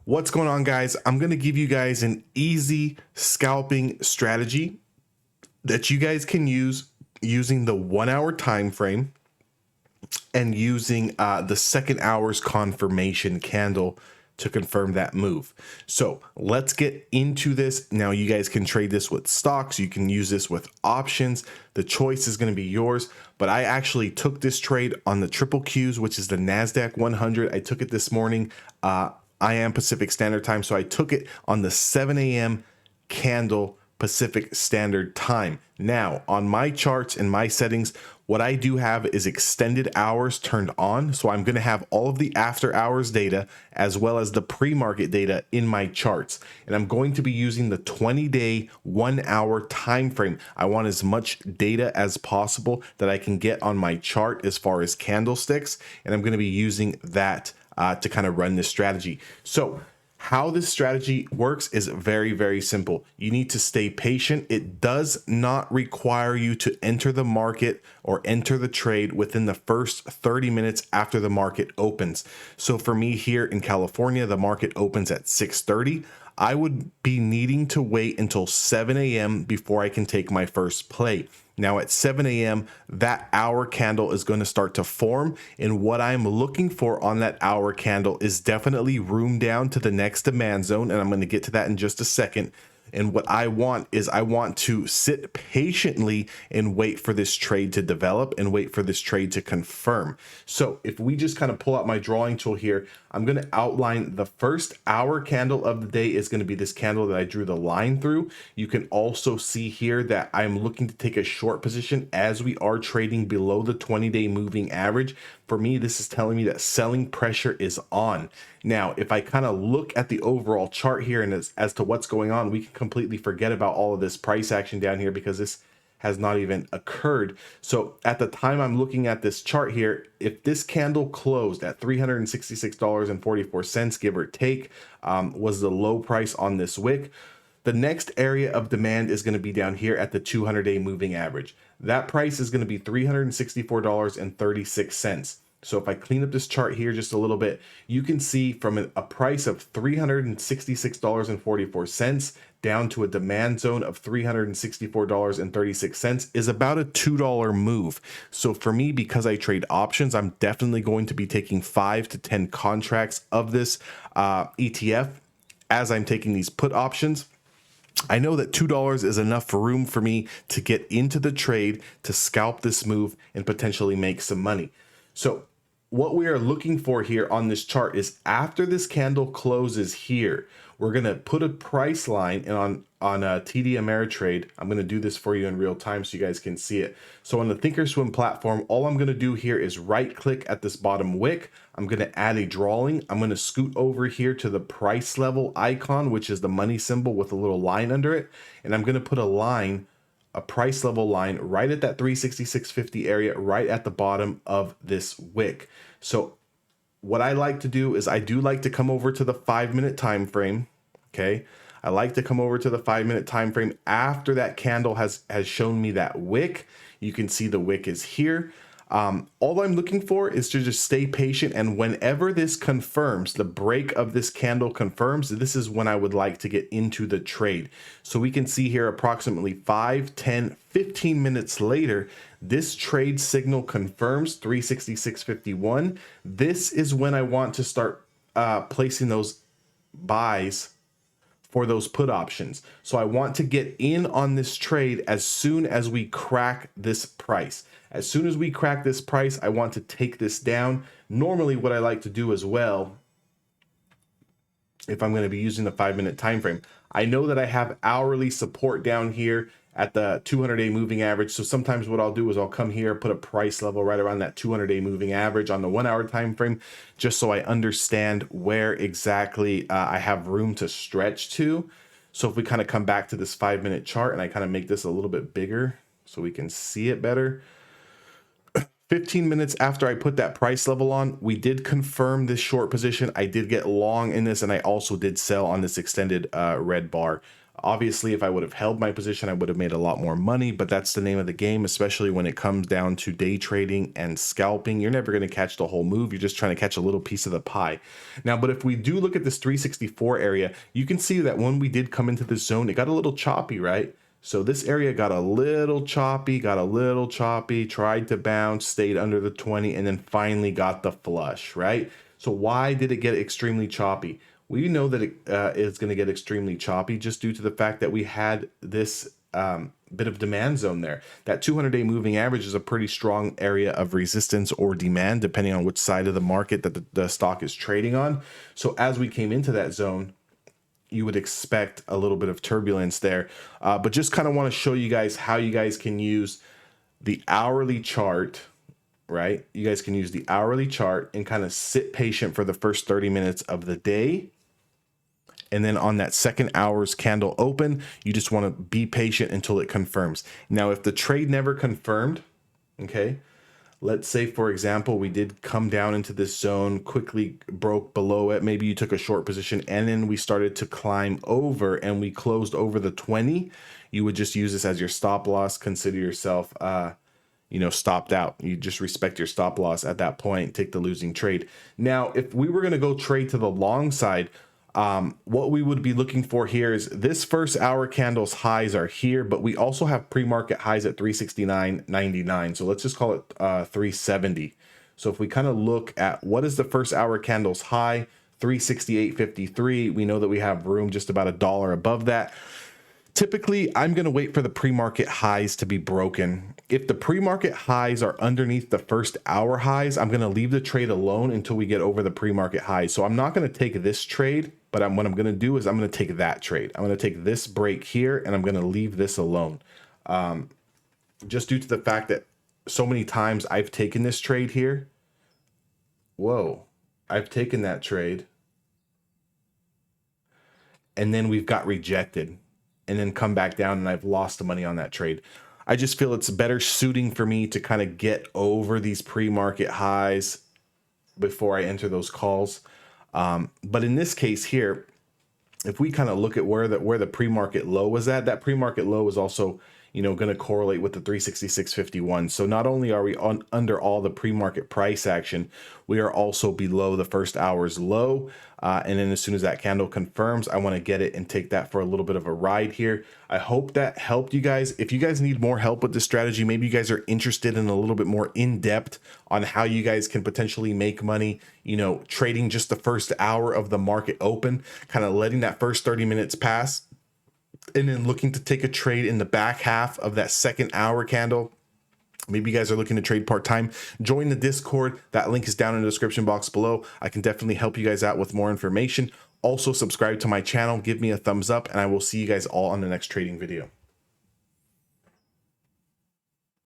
What's going on, guys? I'm going to give you guys an easy scalping strategy that you guys can use using the 1 hour time frame and using the second hour's confirmation candle to confirm that move. So let's get into this. Now you guys can trade this with stocks. You can use this with options. The choice is going to be yours. But I actually took this trade on the triple Qs, which is the NASDAQ 100. I took it this morning. I am Pacific Standard Time. So I took it on the 7 a.m. candle Pacific Standard Time. Now, on my charts and my settings, what I do have is extended hours turned on. So I'm going to have all of the after hours data as well as the pre-market data in my charts. And I'm going to be using the 20-day, 1 hour time frame. I want as much data as possible that I can get on my chart as far as candlesticks. And I'm going to be using that to kind of run this strategy. So how this strategy works is very, very simple. You need to stay patient. It does not require you to enter the market or enter the trade within the first 30 minutes after the market opens. So for me here in California, the market opens at 6:30. I would be needing to wait until 7 a.m. before I can take my first play. Now at 7 a.m., that hour candle is going to start to form. And what I'm looking for on that hour candle is definitely room down to the next demand zone. And I'm going to get to that in just a second. And what I want is I want to sit patiently and wait for this trade to develop and wait for this trade to confirm. So if we just kind of pull out my drawing tool here, I'm going to outline the first hour candle of the day is going to be this candle that I drew the line through. You can also see here that I'm looking to take a short position as we are trading below the 20-day moving average. For me, this is telling me that selling pressure is on. Now, if I kind of look at the overall chart here and as to what's going on, we can completely forget about all of this price action down here because this has not even occurred. So at the time I'm looking at this chart here, if this candle closed at $366.44, give or take, was the low price on this wick, the next area of demand is going to be down here at the 200-day moving average. That price is going to be $364.36. So if I clean up this chart here just a little bit, you can see from a price of $366.44 down to a demand zone of $364.36 is about a $2 move. So for me, because I trade options, I'm definitely going to be taking 5 to 10 contracts of this ETF as I'm taking these put options. I know that $2 is enough room for me to get into the trade, to scalp this move and potentially make some money. So what we are looking for here on this chart is after this candle closes here, we're going to put a price line and on TD Ameritrade. I'm going to do this for you in real time so you guys can see it. So on the Thinkorswim platform, all I'm going to do here is right click at this bottom wick. I'm going to add a drawing. I'm going to scoot over here to the price level icon, which is the money symbol with a little line under it. And I'm going to put a price level line right at that 366.50 area, right at the bottom of this wick. So what I like to do is I do like to come over to the 5-minute time frame. Okay. I like to come over to the 5-minute time frame after that candle has shown me that wick. You can see the wick is here. All I'm looking for is to just stay patient, and whenever this confirms, the break of this candle confirms, this is when I would like to get into the trade. So we can see here approximately 5, 10, 15 minutes later, this trade signal confirms 366.51. This is when I want to start placing those buys for those put options. So I want to get in on this trade as soon as we crack this price. As soon as we crack this price, I want to take this down. Normally what I like to do as well, if I'm going to be using the 5-minute time frame, I know that I have hourly support down here at the 200-day moving average. So sometimes what I'll do is I'll come here, put a price level right around that 200-day moving average on the 1 hour time frame, just so I understand where exactly I have room to stretch to. So if we kind of come back to this 5-minute chart and I kind of make this a little bit bigger so we can see it better. 15 minutes after I put that price level on, we did confirm this short position. I did get long in this, and I also did sell on this extended red bar Obviously, if I would have held my position, I would have made a lot more money, but that's the name of the game, especially when it comes down to day trading and scalping. You're never going to catch the whole move. You're just trying to catch a little piece of the pie. Now, but if we do look at this 364 area, you can see that when we did come into this zone, it got a little choppy, right? So this area got a little choppy, tried to bounce, stayed under the 20, and then finally got the flush, right? So why did it get extremely choppy? We know that it is going to get extremely choppy just due to the fact that we had this bit of demand zone there. That 200-day moving average is a pretty strong area of resistance or demand, depending on which side of the market that the stock is trading on. So as we came into that zone, you would expect a little bit of turbulence there. But just kind of want to show you guys how you guys can use the hourly chart, right? You guys can use the hourly chart and kind of sit patient for the first 30 minutes of the day. And then on that second hour's candle open, you just want to be patient until it confirms. Now, if the trade never confirmed, okay, let's say, for example, we did come down into this zone, quickly broke below it. Maybe you took a short position and then we started to climb over and we closed over the 20. You would just use this as your stop loss. Consider yourself, stopped out. You just respect your stop loss at that point, take the losing trade. Now, if we were going to go trade to the long side, what we would be looking for here is this first hour candle's highs are here, but we also have pre-market highs at 369.99. So let's just call it 370. So if we kind of look at what is the first hour candle's high, 368.53, we know that we have room just about $1 above that. Typically, I'm going to wait for the pre-market highs to be broken. If the pre-market highs are underneath the first hour highs, I'm going to leave the trade alone until we get over the pre-market highs. So I'm not going to take this trade, but what I'm going to do is I'm going to take that trade. I'm going to take this break here, and I'm going to leave this alone. Just due to the fact that so many times I've taken this trade here. Whoa, I've taken that trade. And then we've got rejected. And then come back down and I've lost the money on that trade. I just feel it's better suiting for me to kind of get over these pre-market highs before I enter those calls. But in this case here, if we kind of look at where the pre-market low was at, that pre-market low is also, going to correlate with the 366.51. So not only are we under all the pre-market price action, we are also below the first hour's low. And then as soon as that candle confirms, I want to get it and take that for a little bit of a ride here. I hope that helped you guys. If you guys need more help with this strategy, maybe you guys are interested in a little bit more in depth on how you guys can potentially make money, trading just the first hour of the market open, kind of letting that first 30 minutes pass, and then looking to take a trade in the back half of that second hour candle. Maybe you guys are looking to trade part-time. Join the Discord. That link is down in the description box below. I can definitely help you guys out with more information. Also, subscribe to my channel, give me a thumbs up, and I will see you guys all on the next trading video.